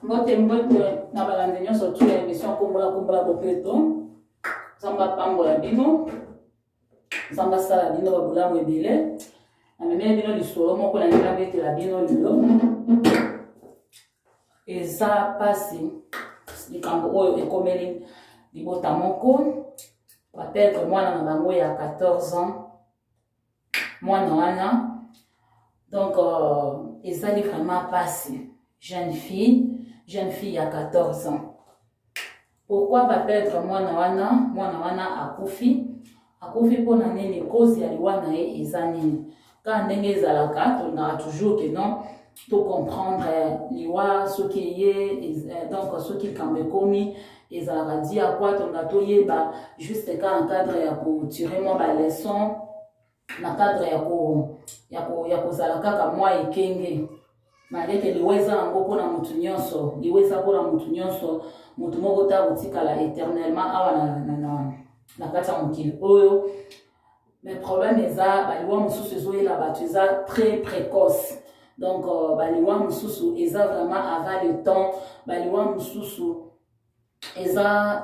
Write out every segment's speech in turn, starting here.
Mbote na balandi nyonso tu ya émission kombola bopeto. Samba pambola bino. Samba sala bino babulamu ebele. Na meme bino lisolo moko na ngira bete la bino lilo. Eza pasi likambo oyo ekomeli libota moko. Peut-être mwana na bango ya 14 ans. Mwana wana. Donc ezali vraiment pasi. Jeune fille à 14 ans. Pourquoi va perdre mwana wana akufi pour nini cause ya liwana e ezanini. Quand ndenge ezalaka tolingaka toujours que non to comprendre liwa soki ye donc soki kambe komi ezalaka dia quoi tonga to yeba juste ka en cadre ya ko tirer moi ba leçon na cadre ya ko zala kaka moi ekenge. Malgré liweza yango pona mutu nyonso liweza pona mutu nyonso mutu moko ta utikala éternellement awa na kati ya mokili oyo. Mais problème eza baliwa mususu ezoyela bato eza très précoce. Donc baliwa mususu eza vraiment avant le temps. Baliwa mususu eza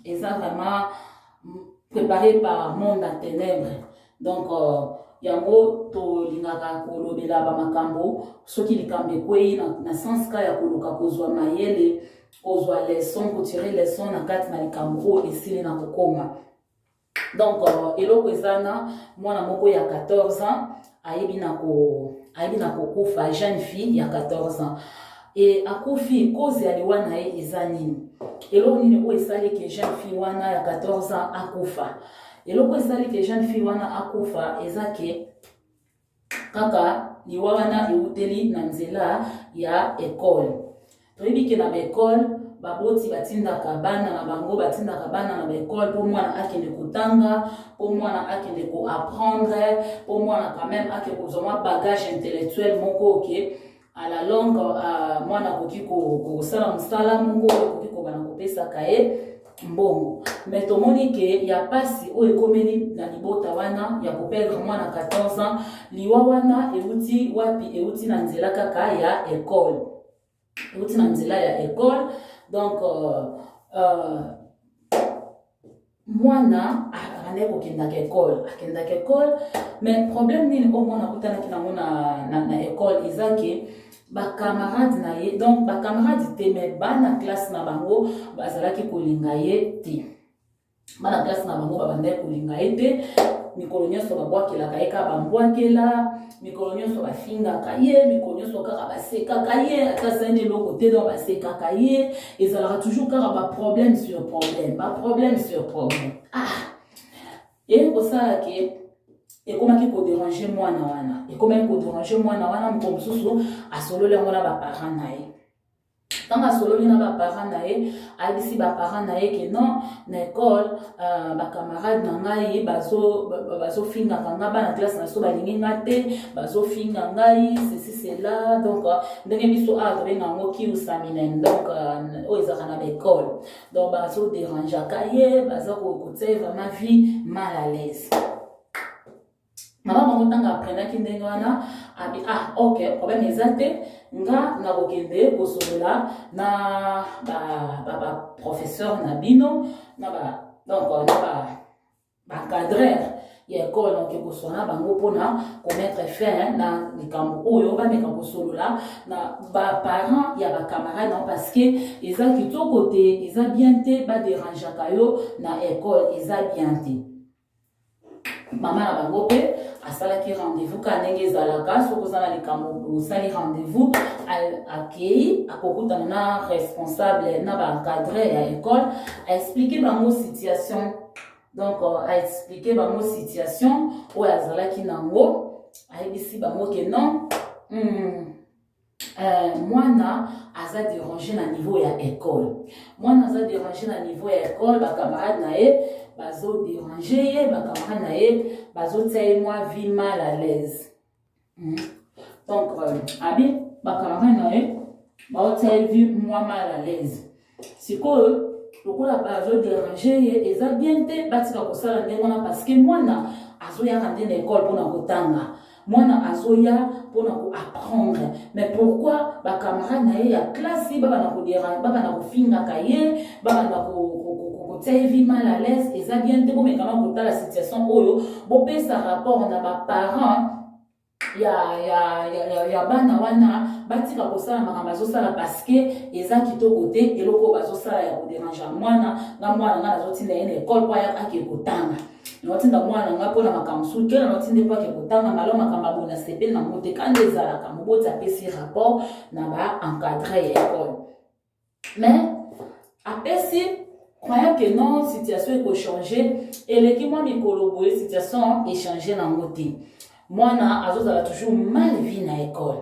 vraiment préparé par monde à ténèbres. Donc yango to lingaka kolobela ba makambo soki likambe kwei na sens ka ya koluka kozwa mayele kozwa leçon ko tirer leçon na kati na likambo esili na kokoma. Donc eloko ezana mwana moko ya 14 ans ayebi na kokufa jeune fille ya 14 ans et akufi cause ya liwana e ezanini eloko nini o esali ke jeune fille wana ya 14 ans akufa. Eloko esali ke jeune fille wana akufa ezake kaka liwa wana euteli na nzela ya école. Toyebi ke na école baboti batindaka bana na bango batindaka bana na école pour mwana akende kotanga, pour mwana akende ko apprendre, pour mwana quand même akende kozoma bagage intellectuel moko ok à la longue mwana koki ko sala musala moko koki ko bana kopesa kae mbongo. Mais tomoni ke ya pasi o ekomeli na libota wana ya koperdre mwana 14 ans liwa wana euti wapi euti na nzela kaka ya école. Euti na nzela ya école. Donc mwana akane kokendaka école mais problème nini o mwana kutanaki nango na école ezake ba camarade na ye. Donc ba camarade te mais bana classe na bango bazalaki kolinga ye te. Bana classe na bango babandaki kolinga ye te. Mikolo nyonso babwakelaka ye kaka bambwakela, mikolo nyonso bafingaka ye, mikolo nyonso kaka basekaka ye, ata sende eloko te donc basekaka ye. Ezalaka toujours kaka ba problème sur problème. Et kosala ke ekomaki ko déranger mwana wana. Ekomaki ko déranger mwana wana mko mususu asolole ngo na ba parents na ye. Tant asololi na ba parents na ye, abisi ba parents na ye ke non na école ba camarade na ngai bazo finga kanga bana classe na so balingi ngate bazo finga ngai ceci cela. Donc ndenge biso to benga ngo ki usaminen. Donc o ezaka na école. Donc bazo déranger kaye bazo ko vraiment vie mal à l'aise. Maman bango tanga aprenda ki ndenge wana abi ok problème ezate nga na kokende kosolola na ba professeur na bino na ba donc ba cadreur ya école donc kosona bango pona ko mettre fin na likambo oyo ba meka kosolola na ba parents ya ba camarades parce que eza kitoko te eza bien te ba déranger kayo na école eza bien te. Maman na bango pe asalaki rendez-vous ka ndenge ezalaka soki ozala likambo osali rendez-vous akei akokutana na responsable na baencadre ya école aexplike bango situation. Donc aexplike bango situation oyo azalaki nango ayebisi bango ke non mwana aza déranger na niveau ya école. Mwana aza déranger na niveau ya école ba camarade na ye bazo déranger ye ba camarade na ye bazo tia moi vie mal à l'aise. Donc abi ba camarade na ye bazo tia vie moi mal à l'aise. Sikoyo lokola bazo déranger ye eza bien te batika kosala ndenge wana parce que mwana azoya kande na école pona kotanga. Mwana azoya pour apprendre. Mais pourquoi ba camarade na ya classe baba na ko déranger, baba na ko finga kaye, baba na ko tsevi mal à l'aise et ça bien te mais quand on la situation oyo, bo pesa rapport na ba parents ya bana wana batika kosala makambo azosala parce que eza kitoko te eloko bazosala ya koderange mwana nga mwana nga nazotinda ye na ekole po ake kotanga naotinda mwana nga mpona makambo suki kela naotinde po ake kotanga malo makambo abona sepele na mote kandi ezalaka moboti apesi rapport na ba-encadre ya ekole mais apesi croyant que non situation ekochange eleki mwa mikolo boye situation echange nango te mwana azozala toujours mal vie na école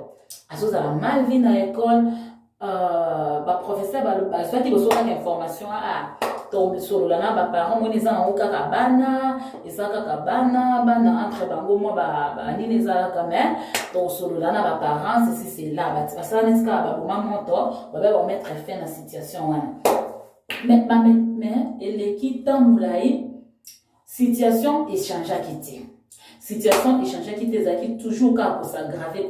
azozala mal vie na école ba professeur ba soki bosokaka information tombe solo na ba parents moni za na kaka bana ezaka kaka bana entre bango mo ba nini ezalaka mais to solo na ba parents c'est là ba tsana tsika ba boma moto ba mettre fin na situation wana mais eleki tamulai situation échange akiti situation échange qui tezaki toujours ka s'aggraver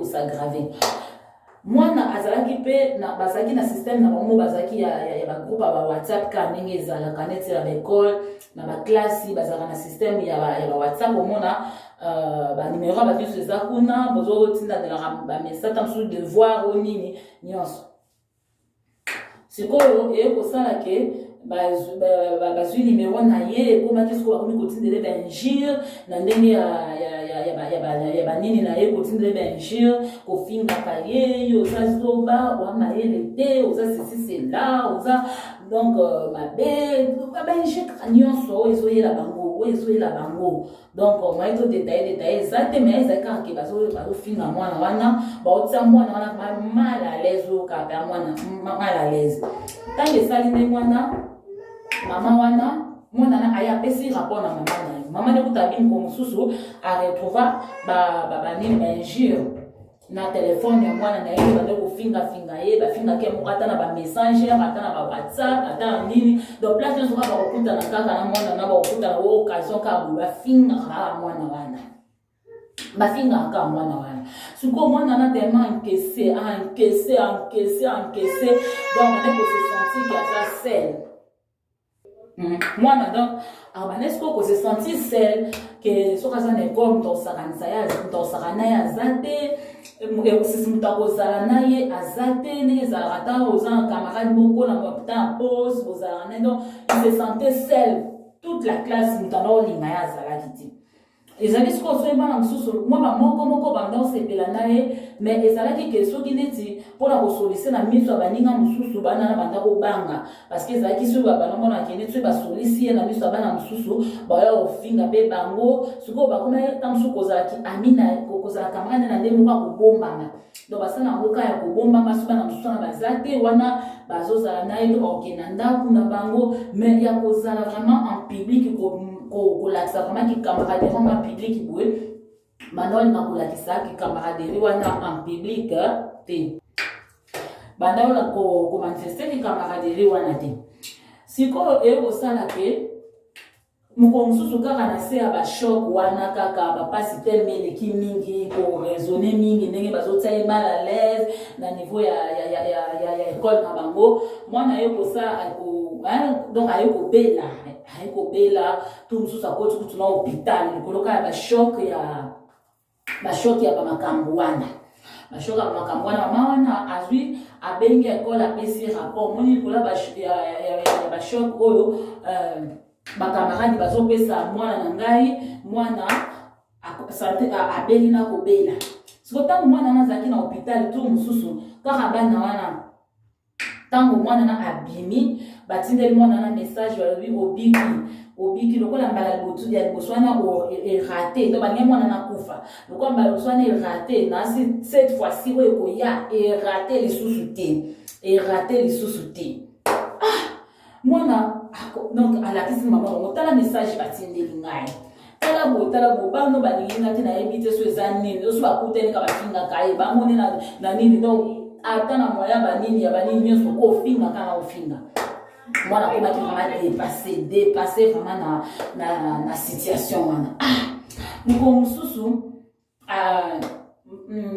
mwana azalaki pe na bazaki na système na bango bazaki ya ba groupe ba WhatsApp ka ndenge ezalaka neti ya école na ba classe bazaka na système ya ba WhatsApp omona ba numéro ba biso za kuna bozo tinda de la ba message tamsu devoir o nini nyonso sikoyo ko sala ke bazwi numéro na ye ekomaki sikoyo bakomi kotindele baingire na ndenge ya banini na ye kotindele baingire kofingaka ye oza zoba wa mayele te oza sisisela oza donc mabe baingire kaka nyonso oyo ezoyela bango donc moye to détaille eza te mais ezali kaka ke bazofinga mwana wana baotia mwana wana mal à l'aise okaka ya mwana mal à l'aise ntango esali nde mwana mama wana mwana na aya pesi rapport na mama na ye mama ne kuta bim ko mususu a retrouva ba nini ba injure na téléphone ya mwana na ye bande ko finga ye ba finga ke mokata na ba messenger ata na ba WhatsApp ata na nini donc place nso ba okuta na kaka na mwana na ba okuta na occasion ka ba finga mwana wana bafinga ka mwana wana suko mwana na tellement encaissé donc on est pour se sentir qu'il y a ça seul mwana donc abanesko ko se sentir seul que soka za ne comme to sakanisa ya to sakana ya zate sisi mutakozala na ye azate ne za ata oza camarade boko na putain pause bozala na donc il se sentait seul toute la classe mutano linga ya zala kiti ezali siko soyeba na mosusu mwa moko banda osepela na ye mais ezalaki ke soki neti mpona kosolise na miso ya baninga mosusu bana na banda kobanga parce que ezalaki soki banamonaki neti soki basolisi ye na miso ya bana mosusu baya kofinga mpe bango sikoyo bakoma ta mosusu kozalaki amina kozala camarade na nde moko akobombanga donc basala yango ka ya kobombanga soki bana mosusu wana baza te wana bazozala na ye to bakokenda ndako na bango mais ya kozala vraiment en public kolakisa vraiment ki camaraderie en public boye bandao na kolakisa ki camaraderie wana en public te bandao na ko manifester ki camaraderie wana te sikoyo ekosala ke moko mosusu kaka na se ya bashock wana kaka bapasi teleme eleki mingi koraisonne mingi ndenge bazotia ye mal à l'aise na niveau ya ekole na bango mwana ye kosala donc aye kobela tout mosusu akoti kutu na hôpital likoloka ya bashock ya bamakambo wana bashock ya bamakambo wana mama wana azwi abengi ekole apesi rapport moni likola ya bashock oyo bakamaradi bazopesa mwana na ngai mwana abeli na kobela siko ntango mwana wana azalaki na hôpital tout mosusu kaka bana wana ntango mwana na abimi batindeli mwana na message balobi obiki lokola mbala libotu ya liboso wana erate to balingi mwana na kufa lokola mbala liboso wana erate nasi cette fois-ci oyo ekoya erate lisusu te mwana donc alakisi mama bango tala message batindeli ngai tala bo bano balingi ngati nayebi te so eza nini oso bakuteni ka bafingaka ye bamoni na nini donc ata na moya banini ya banini nyonso kofinga kana ofinga mwana komaki vraiment dépassé vraiment na situation wana moko mosusu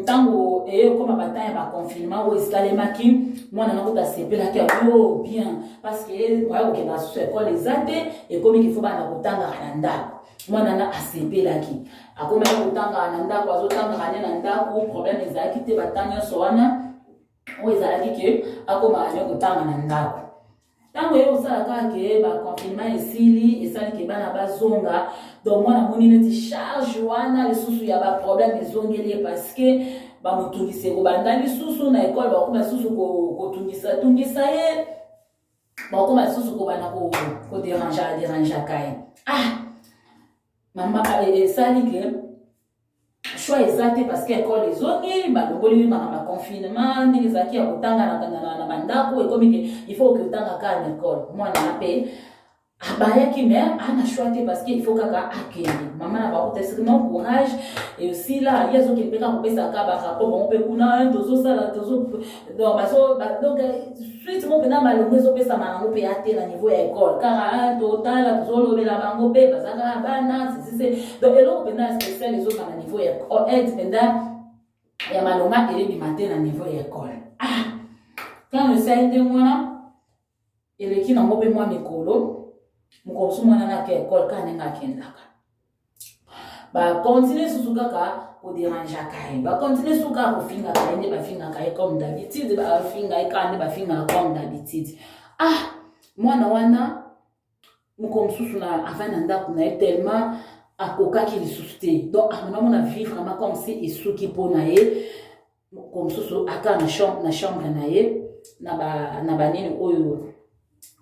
tango comme bataille ba confinement ou esalemaki mwana na kota sepelaki yo bien parce que moi ok na sous école les athées et comme il faut bana kotanga na ndako mwana na asepelaki akoma kotanga na ndako azotanga na ndako problème ezalaki te batanya so wana o ezalaki ke akoma kotanga na ndako tango yo osalaka ke ba confinement esili esali ke bana bazonga donc mwana moni neti charge wana lisusu ya ba problème ezongeli parce que ba mutungise ko banda lisusu na école ba ko lisusu ko tungisa ye ba ko lisusu ko bana ko déranger kai mama esali ke choix exact parce que école les ongi ba longoli ba confinement ni zaki ya kutanga na bandako et comme il faut que utanga ka na école moi na paix abayaki mais ana choix parce que il faut kaka akende maman na ba tellement courage et aussi là il y a zo qui peka ko pesa ka ba rapport bon pe kuna tozo sala tozo donc suite mon pena malongo zo pesa mango pe ate na niveau ya école car total tozo lobela bango pe bazaka bana c'est donc elo pena spécial les autres na niveau ya aide penda ya malonga ele bi matin na niveau ya école quand le sel de moi ele ki na ngope moi mikolo mukosu mwana na ke école kanenga kendaka ba continuer susukaka ko déranger kai ba continuer suka ko finga kai ne ba finga kai comme d'habitude ba finga kai ne ba finga comme d'habitude mwana wana mukomsusu na afana ndako na tellement akokaki lisusu te donc amona vivre vraiment comme si isuki pona ye mukomsusu aka na chambre na ye na ba nini oyo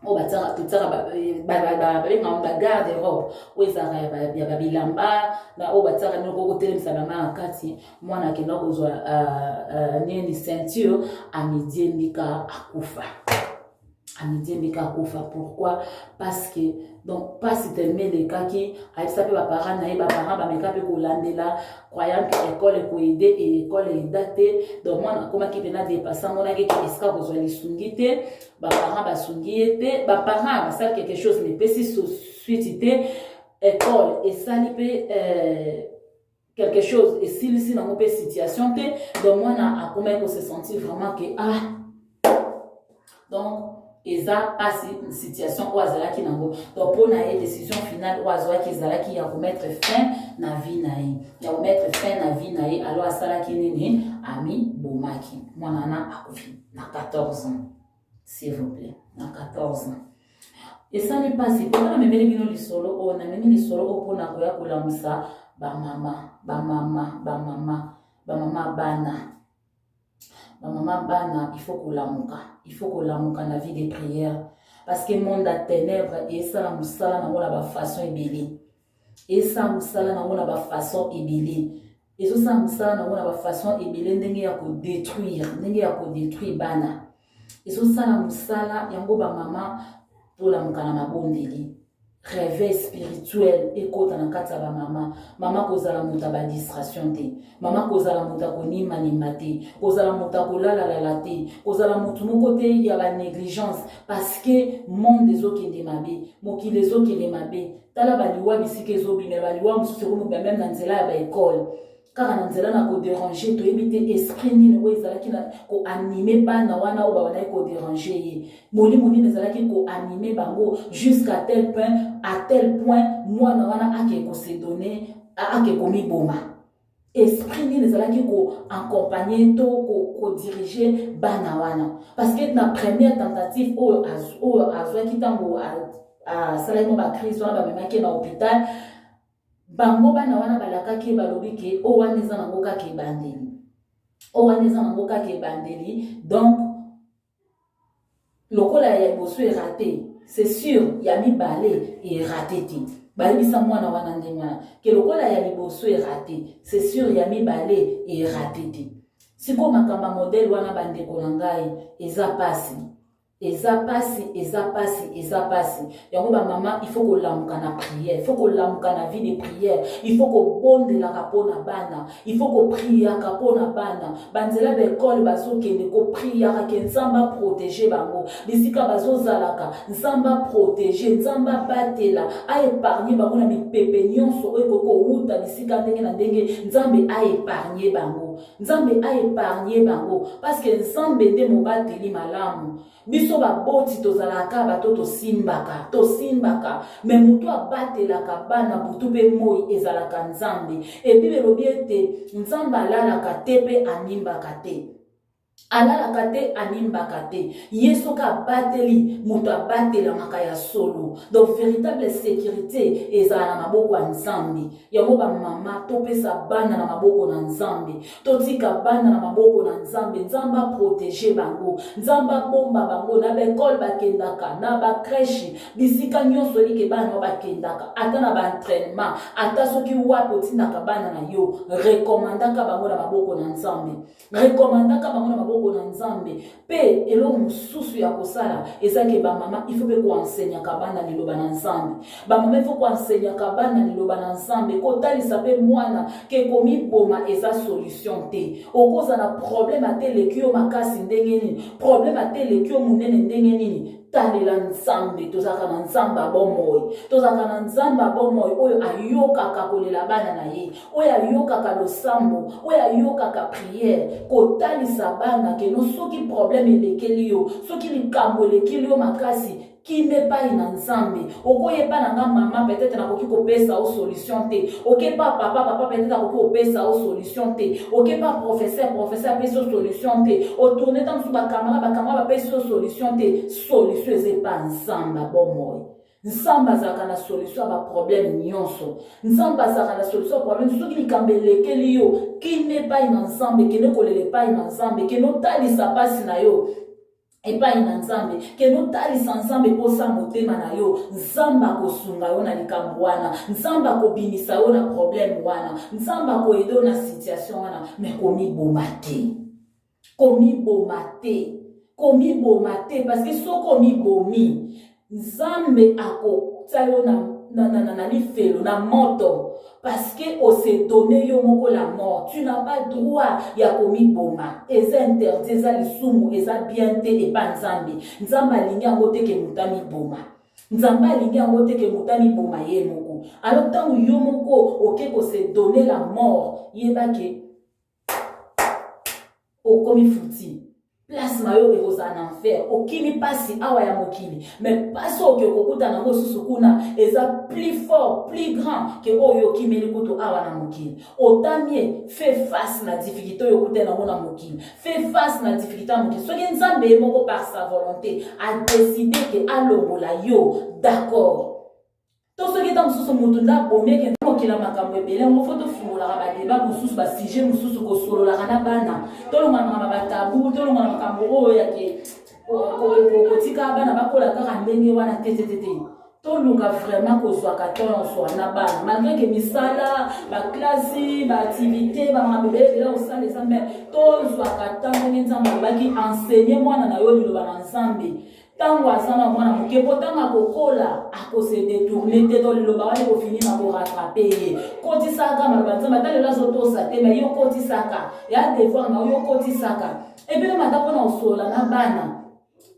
o batara tutara ba garde robe o ezaka ya babilamba na o batara noko kotelemisa bama kati mwana kenda kozwa nini ceinture amidiembika akufa pourquoi parce que donc pas si tellement les cas qui a sapé ba parents na ba parents ba meka pe ko landela croyant que école ko aider et école est datée donc moi comment qui pena dépassant on a que eska ko zo lisungite ba parents ba sungite ba parents ba ça quelque chose mais si suite école et ça ni pe quelque chose et si dans une situation donc moi na comment se sentir vraiment que donc eza pas une situation où azalaki nango donc pour na décision finale où azalaki ezalaki ya mettre fin na vie na ye ya mettre fin na vie na ye alors asalaki nini ami bomaki mwana na akufi na 14 ans s'il vous plaît na 14 ans et ça n'est pas si pour na memeli bino lisolo o na memeli lisolo o pona ko ya kulamusa ba mama bana il faut kolamuka na vie de prière parce que monde a ténèbres et ça la musala na ba façon ebele et ça musala na ba façon ebele et ça musala na ba façon ebele ndenge ya ko détruire bana et ça la musala yango ba mama pour la mukana mabondeli réveil spirituel ekota na kati ya ba mama kozala muta ba distraction te mama kozala muta konima te kozala muta kolala te kozala mutu moko te ya ba négligence parce que monde ezokende mabe mokili ezokende mabe tala baliwa bisika ezobimela baliwa mosusu ekomoba même na nzela ya ba école kaka na nzela na kodéranger toyebi te esprit nini oyo ezalaki na koanime bana wana oyo babandaki kodéranger ye molimo nini ezalaki koanime bango jusqu'à tel point mwana wana ake kosedone ake komiboma esprit nini ezalaki koaccompagner to kodiriger bana wana parce que na première tentative oyo azwaki ntango asalaki mo bacrise wana bamemaki na hôpital bango bana wana balakaki balobi ke o wana eza nango kaka ebandeli donc lokola ya liboso eraté c'est sûr ya mibale eraté te bayebisa mwana wana ndenge wana ke lokola ya liboso eraté c'est sûr ya mibale eraté te siko makamba modèle wana bandeko na ngai eza pasi yango ba mama il faut kolamuka na prière il faut kolamuka na vie de prière il faut kobondelaka mpona bana il faut kopriaka mpona bana banzela baekole bazokende kopriaka ke nzambe aprotége bango bisika bazozalaka nzambe aprotége nzambe abatela aépargne bango na mipepe nyonso oyo ekokowuta bisika ndenge na ndenge nzambe aépargne bango nzambe a épargné bango parce que nzambe nde mobateli malamu biso baboti tozalaka bato tosimbaka me moto abatelaka bana butu mpe moi ezalaka nzambe epi belobi ete nzambe alalaka te mpe animbaka te alalaka te animbaka te ye soki abateli moto abatelamaka ya solo. Donc véritable sécurité ezala na maboko ya nzambe. Yango bamama topesa bana na maboko na nzambe, totika bana na maboko na nzambe. Nzambe aprotéger bango, nzambe abomba bango na bekole bakendaka, na bakreshi bisika nyonso elike bana bakendaka, ata na baentraînement, ata soki wapi otindaka bana na yo, rekomandaka bango na maboko na nzambe, rekomandaka bango na maboko na nzambe. Pe elo mususu ya kosala ezake ba mama il faut pe ko enseigne ka bana liloba na nzambe. Ba mama il faut ko enseigne ka bana liloba na nzambe ko talisa pe mwana ke komi boma eza solution te. Okoza na problème atelekio makasi ndenge nini, problème atelekio munene ndenge nini, talela nzambe. Tozaka na nzambe abomoy, tozaka na nzambe abomoy oyo ayokaka kolela bana na ye, oyo ayokaka losambo, oyo ayokaka prière ko talisa bana ke no soki problème elekeli yo, soki likambo elekeli yo makasi qui n'est pas une ensemble. Okoye pa nanga maman peut-être na koki ko pesa o solution te. Ok pas papa peut-être na koki ko pesa o solution te. Ok pas professeur pesa o solution te. O tourner dans sous ba camarade pesa o solution te. Solution c'est pas ensemble bon moi. Nzamba zaka na solution ba problème nyonso. Nzamba zaka na solution problème soki likambele keli yo qui n'est pas une ensemble, qui ne kolele pas une ensemble, qui no tali sa passe na yo. Et pas une ensemble que nous talis ensemble pour ça motema na yo nzamba ko sunga yo na likambo wana nzamba ko binisa yo na problème wana nzamba ko edo na situation wana mais komi bomate parce que so komi bomi nzambe ako tsayo na lifelo na moto parce que on s'est donné yo moko la mort. Tu n'as pas droit ya komi boma. Eza interdit, eza lisumu, eza bien te et pas nzambe. Nzamba alingi yango te ke mutami boma. Nzamba alingi yango te ke mutami boma ye moko. Alors tant yo moko ok ko s'est donné la mort, yeba ke o komi futi. Place mayo eroza en enfer. Okini pasi awa ya mokili. Mais paso oke kokuta nango susukuna eza plus fort, plus grand que oyo kimeli kuto awa na mokili. Otamie fait face na difficulté yo kuta nango na mokili. Fait face na difficulté na mokili. Soki nzambe moko par sa volonté a décidé que alongola yo, d'accord. Tout ce qui est dans ce monde là, pour mieux que nous qui la makambo ebele, on faut te fumula ba débat mususu ba sujet mususu ko solo la kana bana. Tout le monde ba tabou, tout le monde makambo o ya ke ko tika bana ba kola ka ndenge wana tete. Tout le monde vraiment ko zwa ka ton so na bana. Malgré que misala, ba classe, ba activité, ba mabele là au sein des amis, tout zwa ka ton nzamba ba ki enseigner mwana na yo liloba na nzambe. Tango asana mwana moke potanga kokola akose détourner te dans le loba wale ko finir na ko rattraper koti saka malobanza matale la zoto sa te mais yo koti saka ya devoir na yo koti saka et puis mata pona osola na bana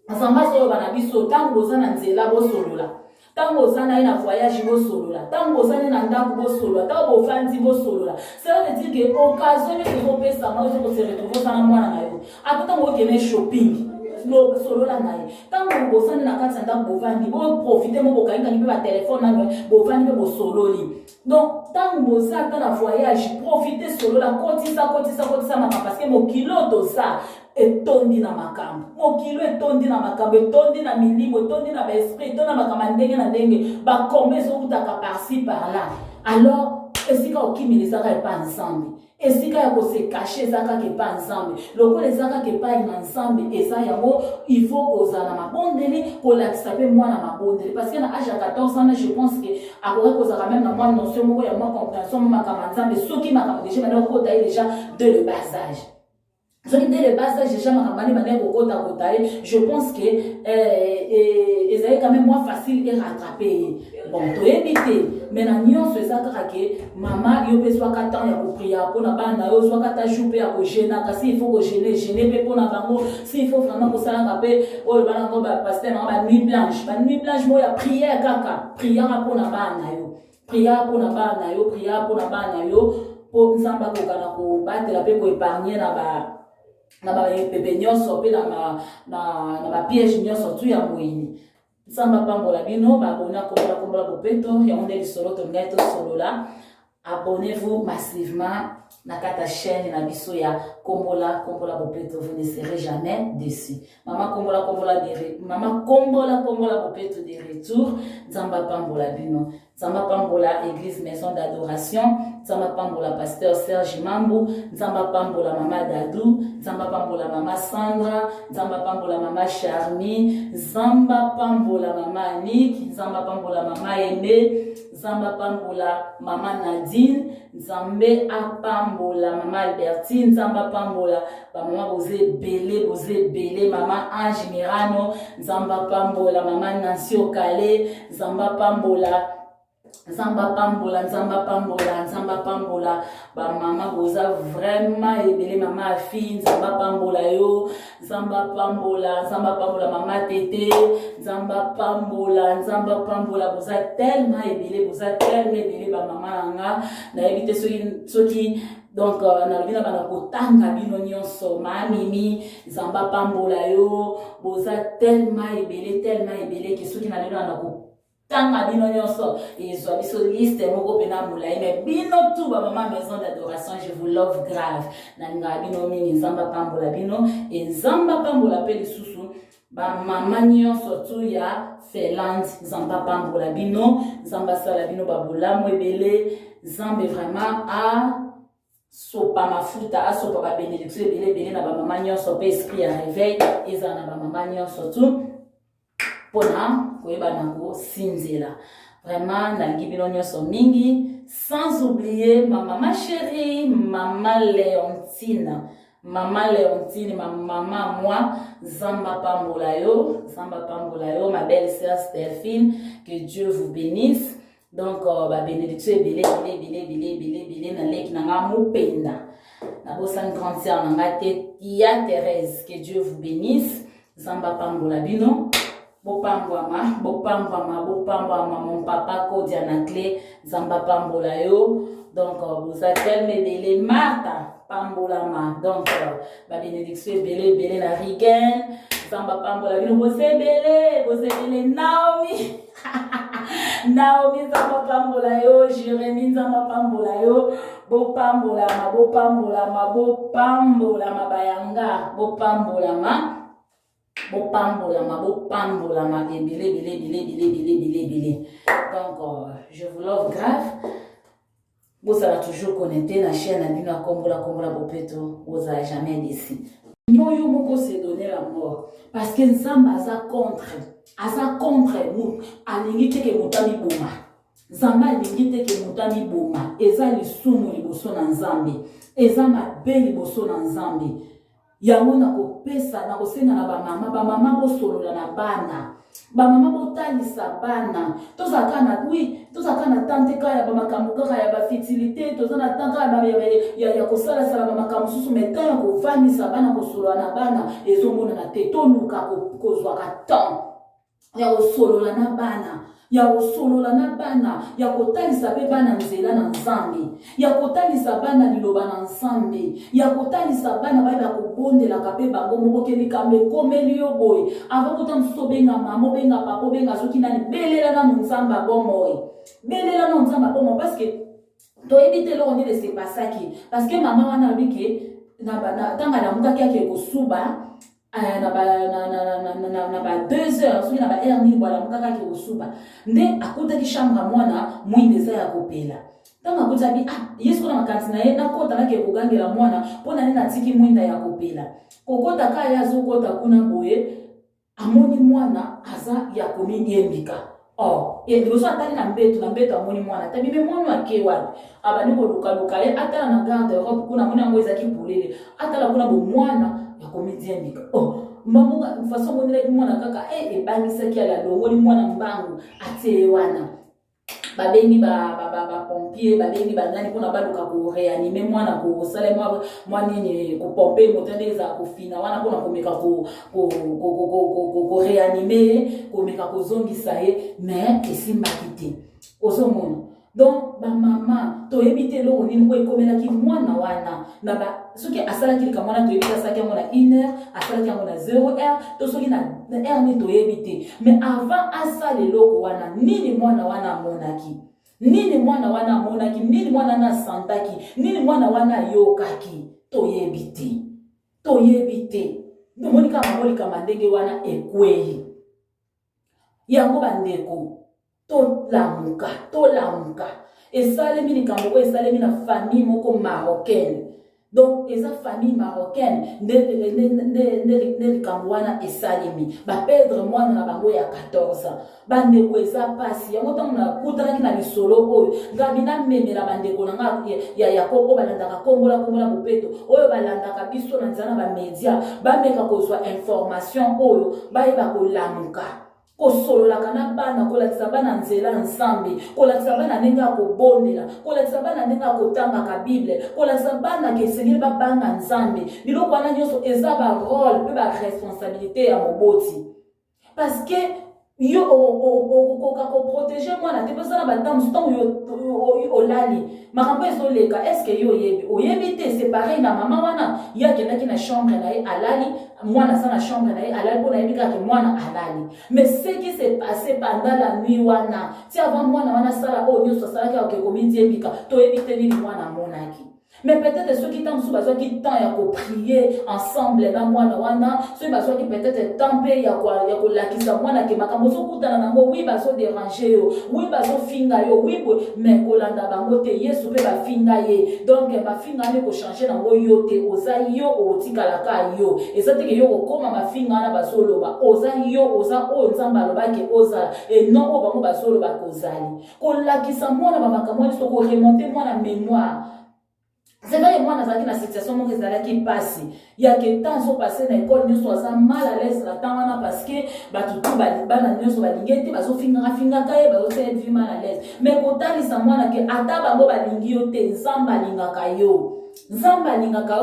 asamba so bana biso tango ozana nzela bo solola tango ozana ina voyage bo solola tango ozana na ndako bo solola tango ofandi bo solola ça veut dire que occasion de ko pesa ma ko se retrouver sana mwana na yo ata tango okene shopping no solo la nae tango bosani na kati ndako bovandi bo profiter mo bokainga ni ba téléphone na bovandi bo solo li donc tango bosata na voyage profiter solo la kotisa mama parce que mo kilo to ça etondi na makambo mo kilo etondi na makambo etondi na milimo etondi na ba esprit etondi na makambo ndenge na ndenge ba kombe zo utaka par-ci par-là alors esika okimilisa ka pas ensemble esika ya ko se cacher zaka ke pas ensemble loko les zaka ke pas ensemble eza yango il faut kozala mabondeli ko lakisa pe mwana mabondeli parce que na âge à 14 ans je pense que akora kozala même na mwana notion moko ya mwa compréhension makama nzambe soki makama déjà maintenant ko taille déjà de le bas âge. Dès le bas âge, je pense que c'est quand même moins facile de rattraper. Bon, tu éviter. Maintenant, c'est ça que maman, il y a soit 4 ans pour prier pour la bande, soit 4 ans pour gêner, s'il faut gêner pour la bande, s'il faut vraiment pour ça rappeler, oh le bande pasteur, la nuit blanche, moi il y a prière caca, prière pour la bande, prière pour la bande, prière pour la bande. po nzamba ko kana ko batela pe ko épargner na ba pepe nyonso pe na ba piège nyonso tu ya moyini. Nzamba pambola bino ba abonner kombola bopeto ya onde lisolo to ngai to solola. Abonnez-vous massivement na kata chaîne na biso ya kombola bopeto, vous ne serez jamais déçus. Maman kombola bopeto de retour. Nzamba pambola bino, Nzamba pambola église maison d'adoration, Nzamba pambola pasteur Serge Mambu, Nzamba pambola mama Dadou, Nzamba pambola mama Sandra, Nzamba pambola mama Charmy, Nzamba pambola mama Annick, Nzamba pambola mama Aimé, Nzamba pambola mama Nadine, Nzambe apambola mama Albertine, Nzamba pambola ba mama boze belé mama Ange Mirano, Nzamba pambola mama Nancy Okale, Nzamba pambola ba mama boza vraiment ebele mama Afi, Nzamba pambola yo, Nzamba pambola mama Tete, Nzamba pambola boza tellement ebele ba mama nanga na ebite soki donc na bina bana kotanga bino nyonso mamimi, Nzamba pambola yo boza tellement ebele ke soki na lelo na ko tanga bino nyonso ezwa biso liste moko pena mulai mais bino tout ba mama maison d'adoration, je vous love grave na nga bino mingi. Nzamba pambola bino et Nzamba pambola pe lisusu ba mama nyonso tu ya Finlande, Nzamba pambola bino, Nzamba sala bino ba bolamu ebele, Nzambe vraiment a sopa mafuta a sopa ba bénédiction ebele na ba mama nyonso pe esprit ya réveil eza na ba mama nyonso tu pona koyeba nango sinzela. Vraiment nalingi bino nyonso mingi, sans oublier ma maman chérie, maman Léontine, ma maman moi, Nzamba pambola yo, ma belle sœur Stéphine, que Dieu vous bénisse. Donc ba bénédiction ebele na leki nanga mupenda na bosa grande sœur nanga Tia Thérèse, que Dieu vous bénisse. Nzamba pambola bino bopambwama mon papa Kodia na clé, Nzamba pambola yo. Donc vous êtes tellement Martha pambolama, donc ba bénédiction ebele na Rigen, Nzamba pambola bino bosebele Naomi Nzamba pambola yo, Jérémie Nzamba pambola yo, bopambolama bayanga, bopambolama ebele. Donc je vous love grave. Vous allez toujours connecter la chaîne à Bina kombola bopeto, vous allez jamais déçu. Moyo moko se donner la mort parce que Nzamba aza contre nous alingi teke mutami boma. Nzamba alingi teke mutami boma, eza lisumu liboso na Nzambe, eza mabe liboso na Nzambe. Yango na kopesa na kosenga na ba mama bosolola na bana, ba mama botalisa bana, tozaka na tante kaya ba makambo kaka ya ba fertilité, tozana tanga ya kosala sala ba makambo susu meka ya kofamisa bana kosolola na bana ezomona na tetoluka kozwa ka temps ya kosolola na bana, ya kotalisa pe bana nzela na Nzambe, ya kotalisa bana liloba na Nzambe, ya kotalisa bana ba kobondela kape bango moko kelikambe komeli yo boy avant kota msuso benga mama benga papa benga soki nani belela na Nzambe bomo parce que to éviter lo on dit c'est pas ça qui parce que maman wana biki na bana tanga na muka kia ko suba na ba 2 heures soki na ba heure ni bwana muka kia ko suba nde akuta ki chambre mwana mwindeza ya kopela tanga kuzabi yesu na makanti na ye na kota na ke kugangela mwana pona nina tiki mwinda ya kopela kokota kaya zo kota kuna boye amoni mwana aza ya komini embika liboso atali na mbeto amoni mwana tabime mwana ake wapi abani koluka ye atala na garde Europe kuna mwana yango ezaki pulele atala kuna bo mwana ya komini embika mamunga façon monela mwana kaka ebangisaki ala longoli mwana mbangu ate wana babengi ba pompier babengi bangani pona baluka ko réanimer mwana ko sala mwana ni ko pomper motendeza ko fina wana pona ko meka ko réanimer ko meka ko zongisa ye mais esimbakite ozomona Donc ba mama to éviter lo nini ko ekomela ki mwana wana na ba soki asala ki kamwana to éviter ça ki ngona 1 heure asala ki ngona 0 heure to soki na heure ni to éviter mais avant asala loko wana nini mwana wana monaki nini mwana wana monaki nini mwana na santaki nini mwana wana yokaki to éviter monika mamolika mandenge wana ekwei yango bandeko to lamuka esalemi likambo esalemi na famille moko marocaine donc eza famille marocaine nde likambo wana esalemi baperdre mwana na bango ya 14 bandeko eza pasi yango ntango nakutanaki na lisolo oyo ngabi namemela bandeko na nga ya kongo balandaka kongola bopeto oyo balandaka biso na nzela na bamedia bameka kozwa information oyo bayeba kolamuka kosololaka na bana kolakisa bana nzela nsambe kolakisa bana ndenge ya kobondela kolakisa bana ndenge ya kotangaka bible kolakisa bana kesengeli babanga nzambe biloko wana nyonso eza barole mpe baresponsabilité ya moboti parce que yo okoka koprotéger mwana te mpesana batambusu ntango olali makambo ezoleka eske yo oyebi te c'est pareil na mama wana ye akendaki na chambre na ye alali mwana aza na chambre na ye alali mpo nayebi kaka mwana alali mais ce qui s'est passé pendant la nuit wana ti avant mwana wana asala oyo nyonso asalaki akokomi diembika toyebi te nini mwana amonaki. Mais peut-être ceux qui t'ont besoin qui temps ya ko prier ensemble na mwana wana ceux besoin qui peut-être temps pe ya ko lakisa mwana ke makambo so kutana nango oui baso déranger yo oui baso finga yo oui mais kolanda bango te Yesu pe ba finga ye donc ba finga ne ko changer nango yo te oza yo otikala ka yo ezate ke yo ko koma ba finga na baso loba oza yo oza o nzamba loba ke oza et non o bango baso loba kozali ko lakisa mwana ba makambo so ko remonter mwana mémoire. C'est vrai que moi dans une situation où qui passe il y a que temps sont passés dans l'école nous sommes mal à l'aise là temps parce que tout bana nous sommes balingé bazo finga kaye bazo faire vie mal à l'aise mais kotali sa mwana ke ata bango balingi yo te nzamba lingaka yo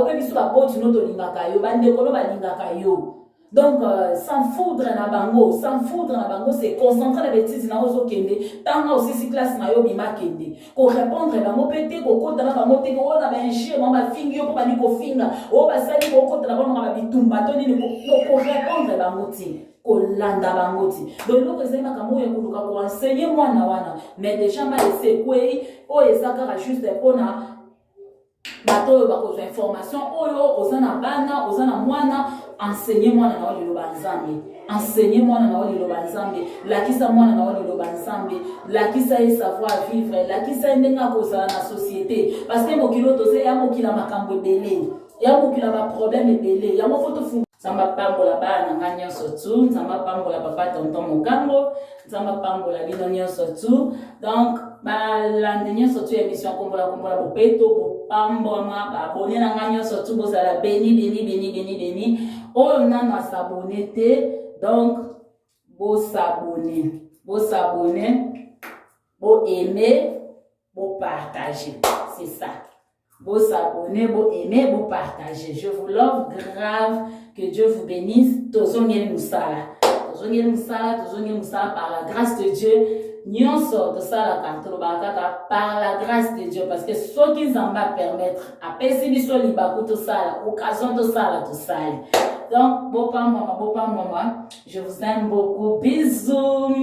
pe biso ba boti no to lingaka yo bande kolo balingaka yo. Donc, sans foudre na bango, c'est concentrer les bêtises na ozo kende, tant aussi si classe na yo bima kende. Ko répondre bango pété, ko kota na bango te, ko na ba enchir, mama fingi yo ko ba ni ko finga, o ba sali ko kota na bango ba bitumba, to ni ko répondre bango te. Ko landa bango te. Donc, loko ezema kamo ya kuluka ko enseigner mwana wana, mais déjà ma laissé kwei, o ezaka juste pona bato bakozwa information oyo ozana bana ozana mwana enseigner mwana na wali loba nzambe lakisa mwana na wali loba nzambe lakisa e savoir vivre lakisa ndenga kozala na société parce que mokilo tose ya mokila makambo ebele ya mokila ba problème ebele ya mofoto fu Nzamba pambola bana nga nyonso tu, nzamba pambola papa tonton mokango, nzamba pambola bino nyonso tu. Donc balande nyonso tu émission kombola bopeto pambola ba abonné na nga nyonso tu bozala béni. Oyo nana s'abonner te, donc bo s'abonner, bo aimer, bo partager. C'est ça. Bo s'abonner, bo aimer, bo partager. Je vous love grave. Que Dieu vous bénisse. Tozongeli musala par la grâce de Dieu. Nyonso tosala kantolobaka par la grâce de Dieu parce que ce qui en va permettre après si biso libaku tosala occasion tosala. Donc bopa maman, je vous aime beaucoup. Bisous.